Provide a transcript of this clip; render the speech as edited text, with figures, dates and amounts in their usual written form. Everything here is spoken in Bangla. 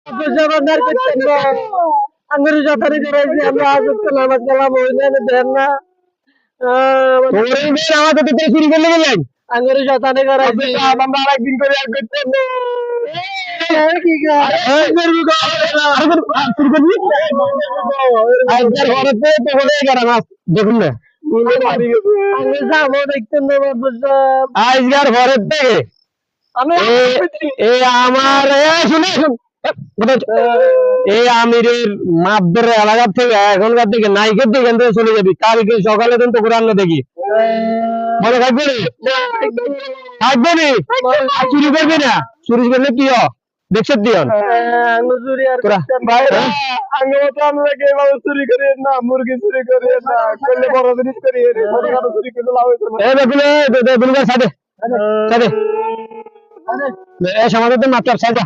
জবানদার করতেন না আঙ্গুর যথারে করেছি আমরা আজ নামাজ কালাম হইলে দেন না আমাদের দিতে শুরু করলে গেলেন আঙ্গুর যথারে করাইছি আমরা আরেকদিন করে আর করতেন না কি দেখুন না দেখতেন না আজকার ঘরের থেকে আমার শুনে এই আমিরের মাপদের এলাকার থেকে এখনকার দিকে নাইকের দিকে চলে যাবি কালকে সকালে কিন্তু রান্না দেখি মনে থাকবে থাকবে নি চুরি করবি না চুরি করলে কি দেখছে দিয়ন চুরি করি না মুরগি চুরি করি না করলে বড় জিনিস করি চুরি করলে লাভ হয়েছে সমাজের মাত্র সাইডা